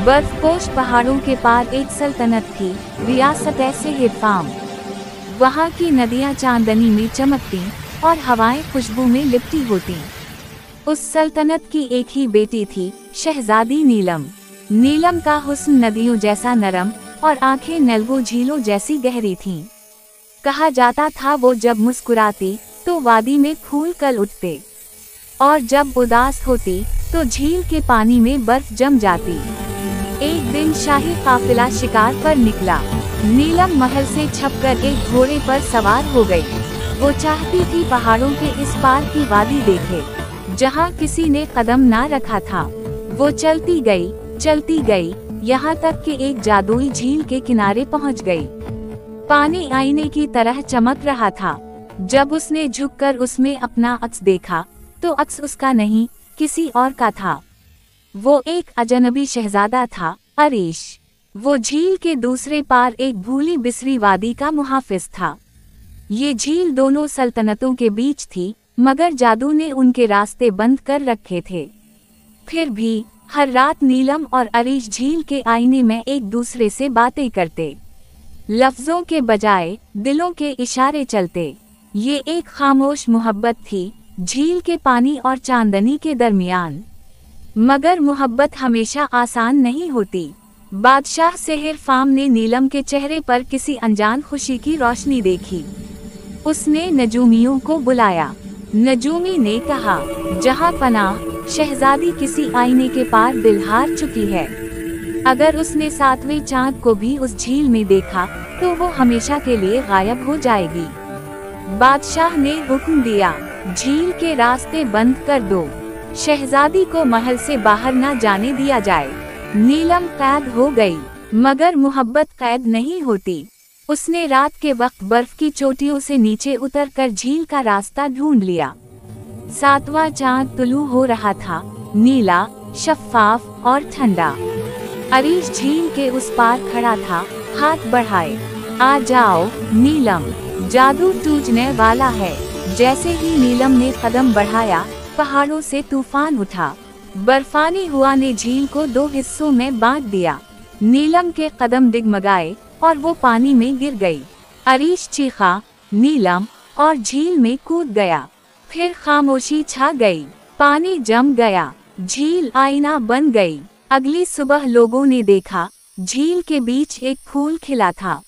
बर्फपोश पहाड़ों के पार एक सल्तनत थी, रियासत ऐसे फाम। वहाँ की नदियाँ चांदनी में चमकती और हवाएं खुशबू में लिपटी होती। उस सल्तनत की एक ही बेटी थी, शहजादी नीलम। नीलम का हुस्न नदियों जैसा नरम और आंखें नलगो झीलों जैसी गहरी थीं। कहा जाता था वो जब मुस्कुराती तो वादी में फूल कल उठते, और जब उदास होती तो झील के पानी में बर्फ जम जाती। एक दिन शाही काफिला शिकार पर निकला। नीलम महल से छपकर एक घोड़े पर सवार हो गई। वो चाहती थी पहाड़ों के इस पार की वादी देखे, जहाँ किसी ने कदम ना रखा था। वो चलती गई, यहाँ तक कि एक जादुई झील के किनारे पहुँच गई। पानी आईने की तरह चमक रहा था। जब उसने झुककर उसमें अपना अक्स देखा, तो अक्स उसका नहीं, किसी और का था। वो एक अजनबी शहजादा था, अरीश। वो झील के दूसरे पार एक भूली बिसरी वादी का मुहाफिज था। ये झील दोनों सल्तनतों के बीच थी, मगर जादू ने उनके रास्ते बंद कर रखे थे। फिर भी हर रात नीलम और अरीश झील के आईने में एक दूसरे से बातें करते। लफ्जों के बजाय दिलों के इशारे चलते। ये एक खामोश मोहब्बत थी, झील के पानी और चांदनी के दरमियान। मगर मोहब्बत हमेशा आसान नहीं होती। बादशाह सेहर फाम ने नीलम के चेहरे पर किसी अनजान खुशी की रोशनी देखी। उसने नजूमियों को बुलाया। नजूमी ने कहा, जहां पनाह, शहजादी किसी आईने के पार दिल हार चुकी है। अगर उसने 7वें चांद को भी उस झील में देखा तो वो हमेशा के लिए गायब हो जाएगी। बादशाह ने हुक्म दिया, झील के रास्ते बंद कर दो। शहजादी को महल से बाहर न जाने दिया जाए। नीलम कैद हो गई, मगर मोहब्बत कैद नहीं होती। उसने रात के वक्त बर्फ की चोटियों से नीचे उतरकर झील का रास्ता ढूंढ लिया। 7वां चांद तुलू हो रहा था, नीला, शफ्फाफ और ठंडा। अरीश झील के उस पार खड़ा था, हाथ बढ़ाए। आ जाओ नीलम, जादू टूटने वाला है। जैसे ही नीलम ने कदम बढ़ाया, पहाड़ों से तूफान उठा। बर्फानी हुआ ने झील को 2 हिस्सों में बांट दिया। नीलम के कदम डिगमगाए और वो पानी में गिर गई। अरीश चीखा, नीलम, और झील में कूद गया। फिर खामोशी छा गई। पानी जम गया, झील आईना बन गई। अगली सुबह लोगों ने देखा, झील के बीच एक फूल खिला था,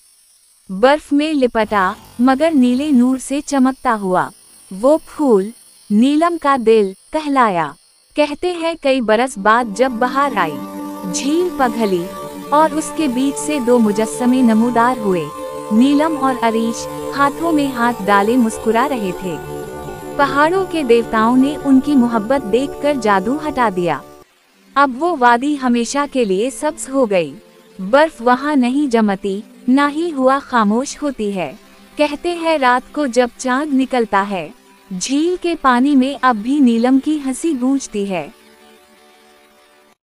बर्फ में लिपटा, मगर नीले नूर से चमकता हुआ। वो फूल नीलम का दिल कहलाया। कहते हैं कई बरस बाद जब बहार आई, झील पिघली और उसके बीच से 2 मुजस्समे नमूदार हुए। नीलम और अरीश हाथों में हाथ डाले मुस्कुरा रहे थे। पहाड़ों के देवताओं ने उनकी मोहब्बत देखकर जादू हटा दिया। अब वो वादी हमेशा के लिए सब्ज हो गई। बर्फ वहाँ नहीं जमती, ना ही हुआ खामोश होती है। कहते हैं रात को जब चांद निकलता है, झील के पानी में अब भी नीलम की हंसी गूंजती है।